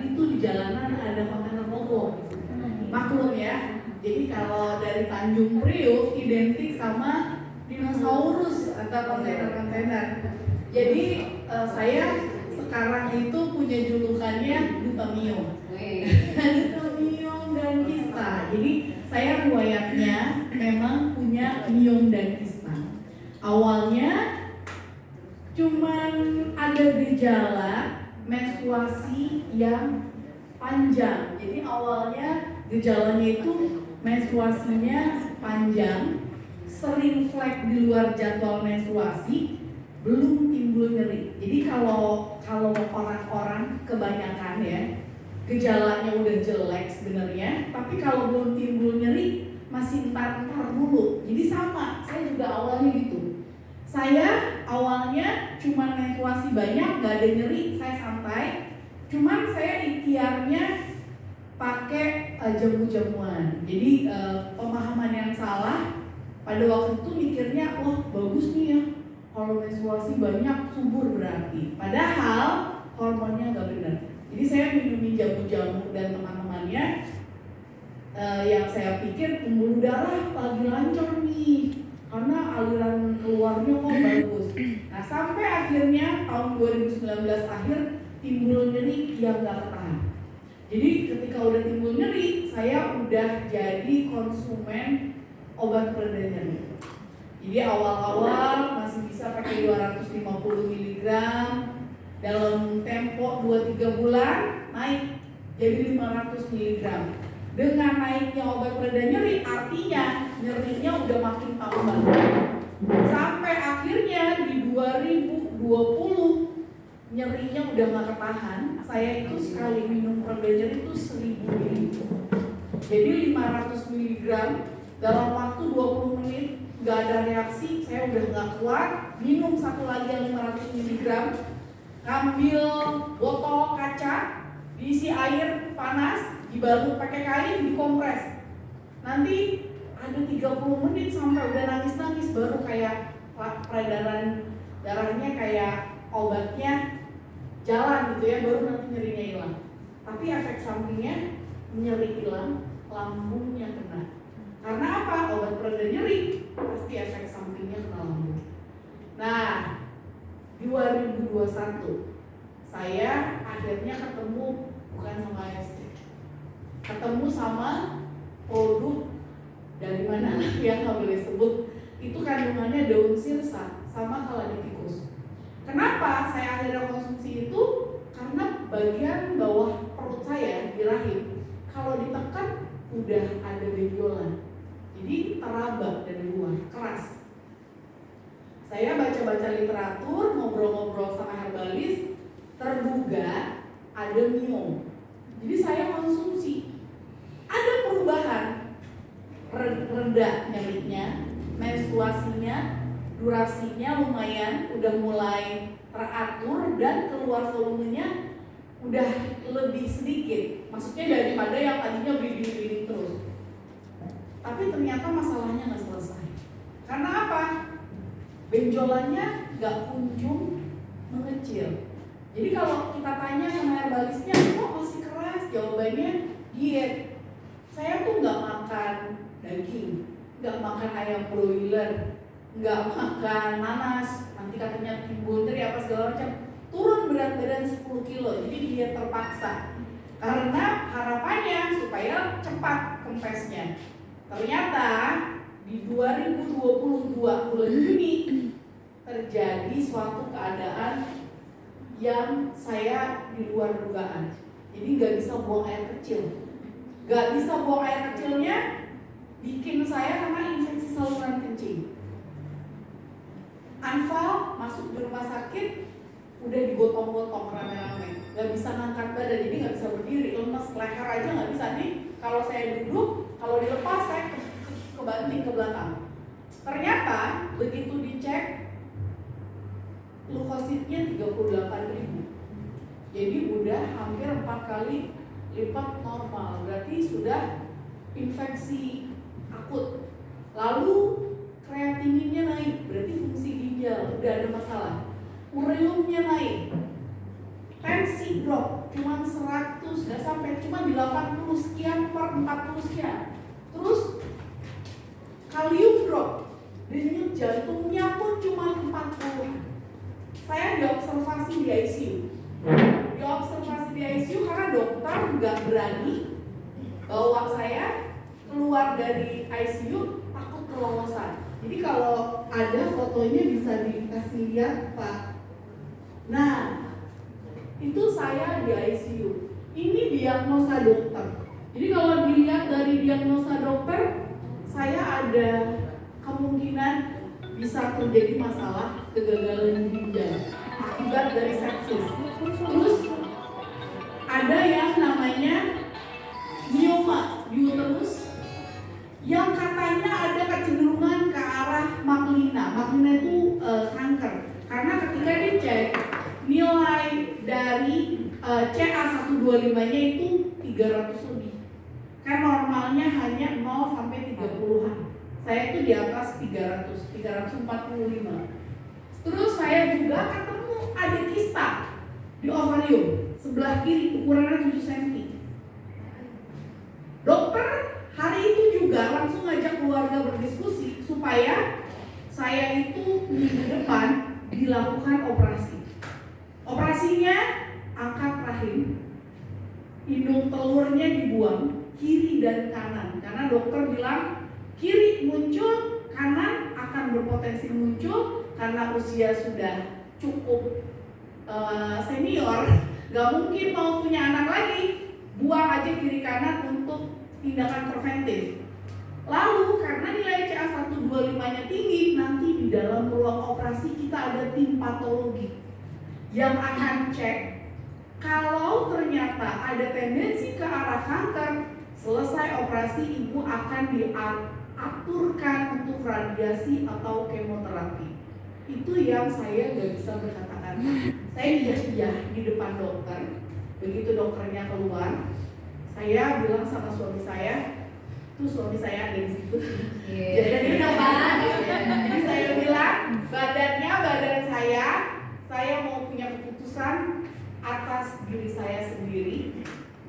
tadi tuh di jalanan ada kontainer mogok. Maklum ya, jadi kalau dari Tanjung Priuk identik sama dinosaurus atau kontainer-kontainer. Jadi saya sekarang itu punya julukannya Duta Mio. Duta Mio dan Kista. Jadi saya riwayatnya memang punya Mio dan Kista. Awalnya cuman ada gejala menstruasi yang panjang. Jadi awalnya gejalanya itu menstruasinya panjang, sering flek di luar jadwal menstruasi, belum timbul nyeri. Jadi kalau orang-orang kebanyakan ya gejalanya udah jelek sebenarnya, tapi kalau belum timbul nyeri masih entar dulu. Jadi sama, saya juga awalnya gitu. Saya awalnya cuma menstruasi banyak, gak ada nyeri, saya santai. Cuman saya ikhtiarnya pakai jamu-jamuan. Jadi pemahaman yang salah pada waktu itu mikirnya, wah bagus nih ya kalau menstruasi banyak subur berarti. Padahal hormonnya nggak benar. Jadi saya minum jamu-jamu dan teman-temannya yang saya pikir pembuluh darah lagi lancar nih karena aliran keluarnya kok bagus. Nah sampai akhirnya tahun 2019 akhir timbul nyeri yang nggak ketahan. Jadi ketika udah timbul nyeri, saya udah jadi konsumen obat pereda nyeri. Jadi awal-awal masih bisa pakai 250 mg, dalam tempo 2-3 bulan naik jadi 500 mg. Dengan naiknya obat pereda nyeri, artinya nyerinya udah makin tambah. Sampai akhirnya di 2020 nyerinya udah gak ketahan. Saya itu sekali minum pereda nyeri itu 1000 mg. Jadi 500 mg dalam waktu 20 menit gak ada reaksi, saya udah gak kuat. Minum satu lagi yang 500 mg, ngambil botol kaca, diisi air panas, dibalut pakai kain, dikompres. Nanti ada 30 menit sampai udah nangis-nangis baru kayak peredaran darahnya kayak obatnya jalan gitu ya, baru nanti nyerinya hilang. Tapi efek sampingnya nyeri hilang, lambungnya kena. Karena apa? Obat pereda nyeri pasti efek sampingnya kena lambung. Nah, 2021 saya akhirnya ketemu bukan sama ASD, ketemu sama produk dari mana yang nggak boleh sebut. Itu kandungannya daun sirsa sama kaladitikus. Kenapa saya akhirnya konsumsi itu? Karena bagian bawah perut saya di rahim kalau ditekan udah ada benjolan, jadi teraba dari luar, keras. Saya baca-baca literatur, ngobrol-ngobrol sama herbalis, terduga ada Mio. Jadi saya konsumsi, ada perubahan, reda nyerinya, menstruasinya, durasinya lumayan, udah mulai teratur dan keluar volumenya udah lebih sedikit. Maksudnya daripada yang tadinya bleeding terus. Tapi ternyata masalahnya nggak selesai. Karena apa? Benjolannya nggak kunjung mengecil. Jadi kalau kita tanya sama herbalisnya, kok masih keras? Jawabannya diet. Saya tuh nggak makan daging, nggak makan ayam broiler, nggak makan nanas, nanti katanya timbul nyeri apa segala macam. Turun berat badan 10 kilo, jadi dia terpaksa. Karena harapannya supaya cepat kempesnya. Ternyata di 2022 bulan Juni terjadi suatu keadaan yang saya di luar dugaan. Jadi nggak bisa buang air kecil. Nggak bisa buang air kecilnya bikin saya kena infeksi saluran kencing. Anfal masuk di rumah sakit, udah digotong-gotong rame-rame, nggak bisa ngangkat badan, jadi nggak bisa berdiri, lemes, leher aja nggak bisa nih. Kalau saya duduk, kalau dilepas saya kebanting ke belakang. Ternyata begitu dicek, leukositnya 38.000, jadi udah hampir 4 kali lipat normal, berarti sudah infeksi akut. Lalu kreatininnya naik, berarti fungsi ginjal udah ada masalah. Ureumnya naik, tensi drop, cuma 100 80 sekian per 40 sekian. Terus kalium drop, denyut jantungnya pun cuma 40. Saya diobservasi di ICU. Diobservasi di ICU karena dokter nggak berani bawa saya keluar dari ICU, takut kelolosan. Jadi kalau ada fotonya bisa dikasih lihat, Pak. Nah, itu saya di ICU. Ini diagnosa dokter. Jadi kalau dilihat dari diagnosa dokter, saya ada kemungkinan bisa terjadi masalah kegagalan ginjal akibat dari sepsis. Terus ada yang namanya mioma di uterus yang katanya ada kecenderungan ke arah maklina. Maklina itu kanker. Karena ketika dicek nilai dari CA125-nya itu 300 lebih. Kan normalnya hanya 0 sampai 30-an. Saya itu di atas 345. Terus saya juga ketemu ada kista di ovarium sebelah kiri, ukurannya 7 cm. Dokter hari itu juga langsung ngajak keluarga berdiskusi supaya saya itu minggu depan dilakukan operasi. Operasinya angkat rahim, indung telurnya dibuang kiri dan kanan karena dokter bilang kiri muncul, kanan akan berpotensi muncul karena usia sudah cukup senior, gak mungkin mau punya anak lagi, buang aja kiri kanan untuk tindakan preventif. Lalu karena nilai CA125-nya tinggi, nanti di dalam ruang operasi kita ada tim patologi yang akan cek kalau ternyata ada tendensi ke arah kanker. Selesai operasi ibu akan diaturkan untuk radiasi atau kemoterapi. Itu yang saya gak bisa berkata-kata. Saya iya di depan dokter. Begitu dokternya keluar, saya bilang sama suami saya, tuh suami saya ada di situ. Jadi depan. Jadi saya bilang, badan saya mau punya keputusan atas diri saya sendiri.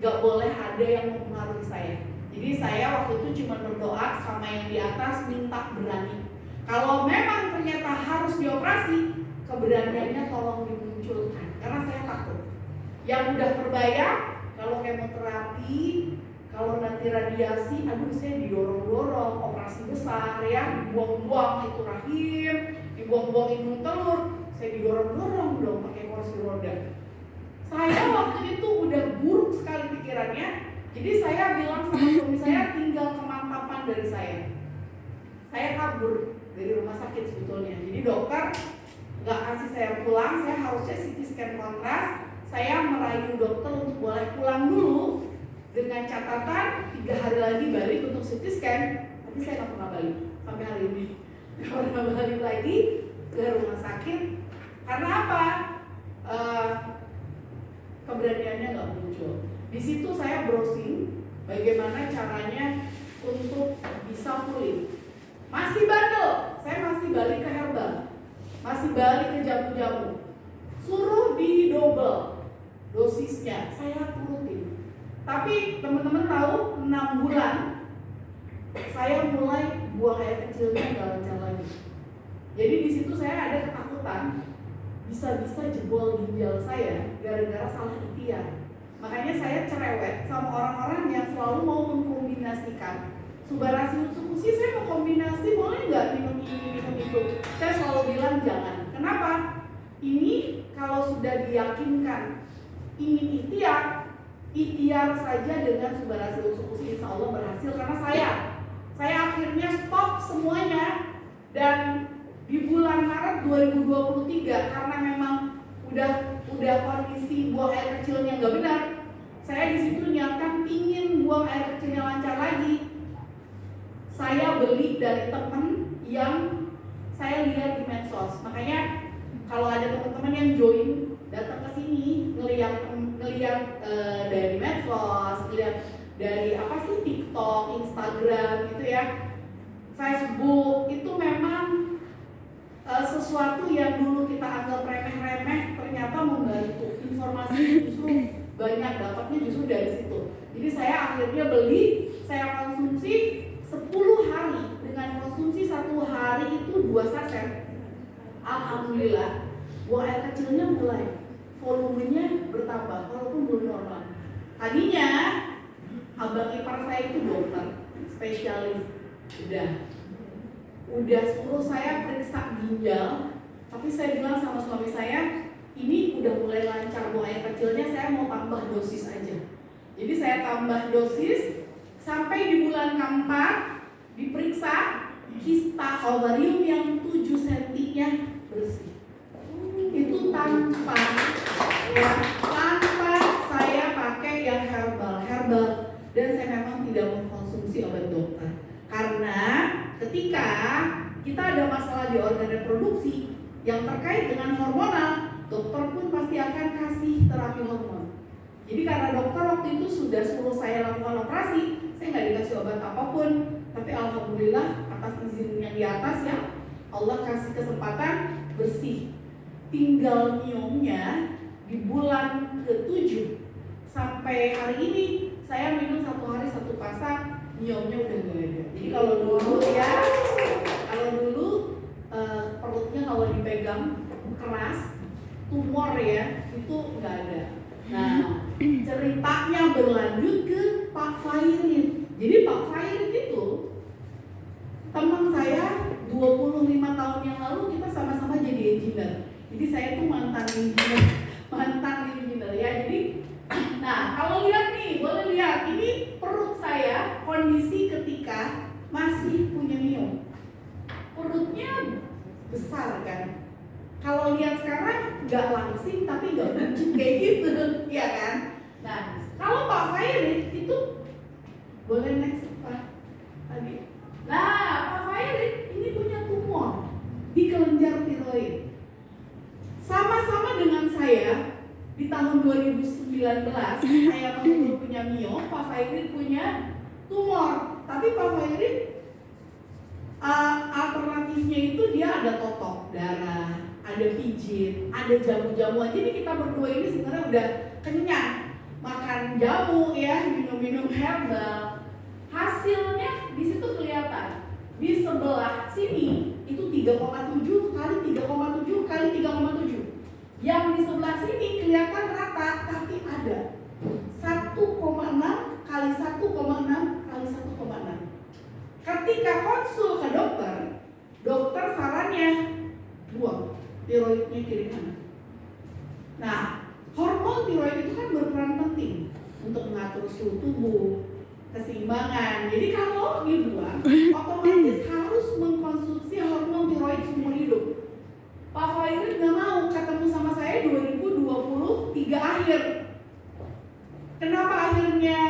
Gak boleh ada yang mempengaruhi saya. Jadi saya waktu itu cuma berdoa sama yang di atas, minta berani. Kalau memang ternyata harus dioperasi, keberaniannya tolong dimunculkan. Karena saya takut. Yang udah terbayang, kalau kemoterapi, kalau nanti radiasi, aduh saya didorong-dorong, operasi besar ya, dibuang-buang itu rahim, dibuang-buang indung telur, saya didorong-dorong dong pakai kursi roda. Saya waktu itu udah buruk sekali pikirannya, jadi saya bilang sama suami saya tinggal kemantapan dari saya. Saya kabur dari rumah sakit sebetulnya. Jadi dokter nggak kasih saya pulang, saya harusnya CT scan kontras. Saya merayu dokter untuk boleh pulang dulu dengan catatan 3 hari lagi balik untuk CT scan. Tapi saya nggak pernah balik sampai hari ini. Nggak pernah balik lagi ke rumah sakit. Karena apa? Keberaniannya nggak muncul. Di situ saya browsing bagaimana caranya untuk bisa pulih. Masih bandel, saya masih balik ke herbal, masih balik ke jamu-jamu. Suruh di double dosisnya, saya turutin. Tapi teman-teman tahu 6 bulan saya mulai buang air kecilnya nggak lancar lagi. Jadi di situ saya ada ketakutan. Bisa-bisa jebol ginjal saya gara-gara salah ikhtiar. Makanya saya cerewet sama orang-orang yang selalu mau mengkombinasikan Subarasi Utsukushi. Saya mau kombinasi, boleh nggak minum ini, minum itu? Saya selalu bilang jangan. Kenapa? Ini kalau sudah diyakinkan ini ikhtiar saja dengan Subarasi Utsukushi insya Allah berhasil. Karena saya akhirnya stop semuanya dan di bulan Maret 2023 karena memang udah kondisi buang air kecilnya nggak benar, saya di situ niatkan ingin buang air kecilnya lancar lagi. Saya beli dari temen yang saya lihat di medsos. Makanya kalau ada teman-teman yang join datang ke sini ngeliat dari medsos, ngeliat dari TikTok, Instagram gitu ya, Facebook, itu memang sesuatu yang dulu kita anggap remeh-remeh ternyata membantu. Informasi justru banyak dapatnya justru dari situ. Jadi saya akhirnya beli, saya konsumsi 10 hari. Dengan konsumsi 1 hari itu 2 saset. Alhamdulillah, buang air kecilnya mulai volumenya bertambah walaupun belum normal. Tadinya abang ipar saya itu dokter spesialis, udah suruh saya periksa ginjal, tapi saya bilang sama suami saya, ini udah mulai lancar buang air kecilnya, saya mau tambah dosis aja. Jadi saya tambah dosis sampai di bulan keempat diperiksa kista ovarium yang 7 cm-nya bersih. Itu tanpa saya pakai yang herbal, dan saya memang tidak mengkonsumsi obat dokter. Karena ketika kita ada masalah di organ reproduksi yang terkait dengan hormonal, dokter pun pasti akan kasih terapi hormon. Jadi karena dokter waktu itu sudah suruh saya lakukan operasi, saya nggak dikasih obat apapun, tapi alhamdulillah atas izin yang di atas ya, Allah kasih kesempatan bersih. Tinggal miomnya di bulan ke-7 sampai hari ini saya minum 1 hari 1 pasang, miomnya udah nggak ada. Jadi kalau dulu perutnya kalau dipegang keras, tumor ya, itu nggak ada. Nah, ceritanya berlanjut ke Pak Fairin. Jadi Pak Fairin itu teman saya 25 tahun yang lalu, kita sama-sama jadi engineer. Jadi saya tuh mantan engineer ya. Jadi, nah kalau lihat nih, boleh lihat ini perut saya kondisi ketika masih punya miom. Perutnya besar kan. Kalau lihat sekarang nggak langsing tapi nggak buncit kayak gitu, ya kan? Nah, kalau Pak Fairin itu boleh next Pak tadi. Nah, Pak Fairin ini punya tumor di kelenjar tiroid. Sama-sama dengan saya di tahun 2019 saya punya miom, Pak Fairin punya tumor. Tapi Pak Fairin alternatifnya itu dia ada totok darah, ada pijit, ada jamu-jamuan. Jadi kita berdua ini sebenarnya udah kenyang makan jamu ya, minum-minum herbal. Hasilnya di situ kelihatan. Di sebelah sini itu 3,7 kali 3,7 kali 3,7. Yang di sebelah sini kelihatan rata, tapi ada 1,6 kali 1,6 kali 1,6. Ketika konsul ke dokter, dokter sarannya buang tiroidnya kiri kanan. Nah, hormon tiroid itu kan berperan penting untuk mengatur suhu tubuh, keseimbangan. Jadi kalau dibuang, otomatis harus mengkonsumsi hormon tiroid seumur hidup. Pak Fairin nggak mau ketemu sama saya 2023 akhir. Kenapa akhirnya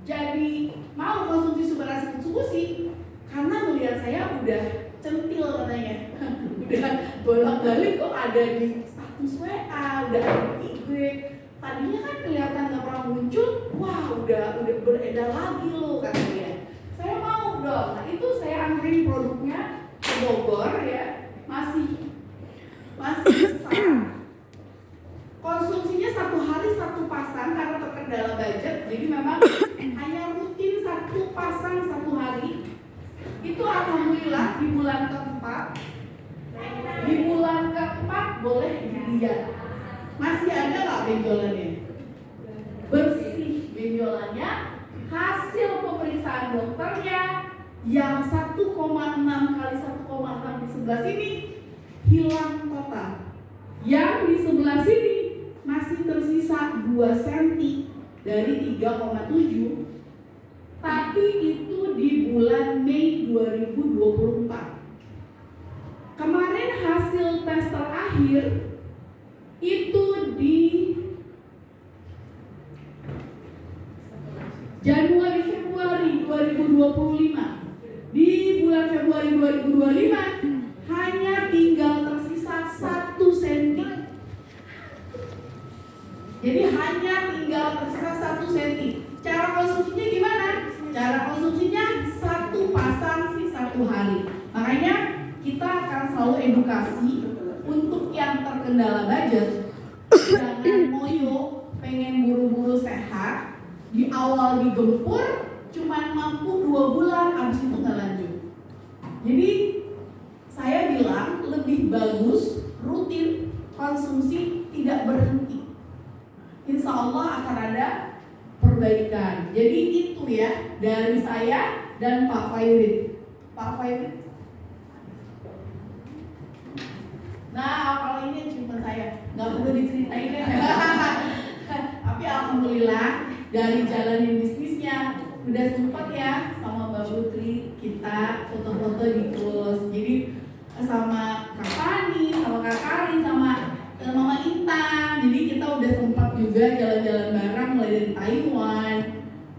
jadi mau konsumsi Subarasit? Karena melihat saya udah centil katanya, udah bolak-balik kok ada di status WA, udah ada di IG. Tadinya kan kelihatan nggak pernah muncul, wah udah beredar lagi loh katanya. Saya mau dong. Nah itu saya anterin produknya ke Bogor ya, masih besar. Konsumsinya 1 hari 1 pasang karena terkendala budget, jadi memang hanya rutin 1 pasang 1 hari. Itu alhamdulillah di bulan keempat boleh dilihat. Masih ada nggak benjolannya? Bersih benjolannya. Hasil pemeriksaan dokternya yang 1,6 kali 1,6 di sebelah sini hilang total. Yang di sebelah sini masih tersisa 2 cm dari 3,7. Tapi itu di bulan Mei 2024. Kemarin hasil tes terakhir itu di Januari Februari 2025. Di bulan Februari 2025 hanya tinggal tersisa 1 cm. Jadi hanya tinggal tersisa 1 cm. Cara konsumsinya gimana? Cara konsumsinya 1 pasang sih 1 hari. Makanya kita akan selalu edukasi untuk yang terkendala budget, jangan moyo pengen buru-buru di awal digempur cuman mampu 2 bulan, abis itu nggak lanjut. Jadi saya bilang lebih bagus rutin konsumsi, tidak berhenti. Insya Allah akan ada perbaikan. Jadi itu ya dari saya dan Pak Fairid. Pak Fairid. Nah, kalau ini cuma saya, nggak perlu diceritain ya. Tapi alhamdulillah dari jalanin bisnisnya udah sempet ya sama Mbak Putri kita foto-foto di cruise. Jadi sama Kak Fani, sama Kak Karin, sama Mama Intan. Jadi kita udah sempat juga jalan-jalan bareng mulai dari Taiwan,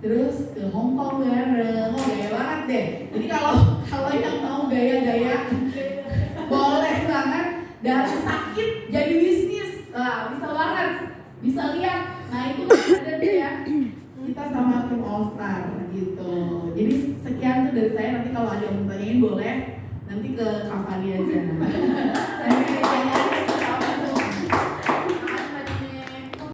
terus ke Hong Kong bareng. Oh gaya banget deh. Jadi kalau yang mau gaya-gaya boleh banget. Dari sakit jadi bisnis, nah, bisa banget, bisa lihat. Nah itu ada tuh ya, kita sama tim All Star gitu. Jadi sekian tuh dari saya. Nanti kalau ada yang mau tanyain boleh, nanti ke Kak Fani aja.